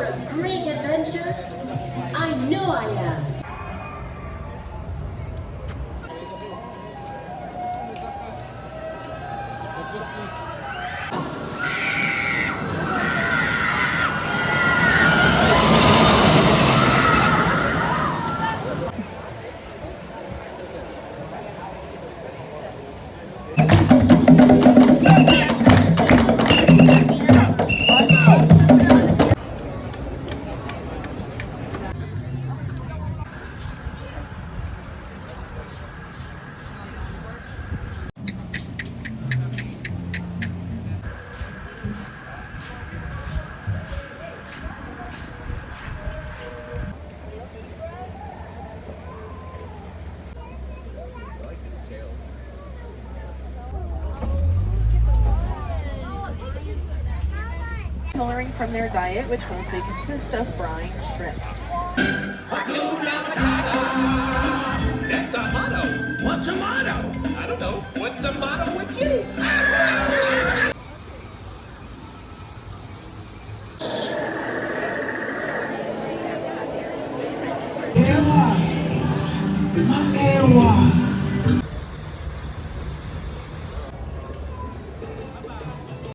a great adventure? I know I am. Coloring from their diet, which mostly consists of brine shrimp. That's a motto. What's a motto? I don't know. What's a motto with you? Ewa,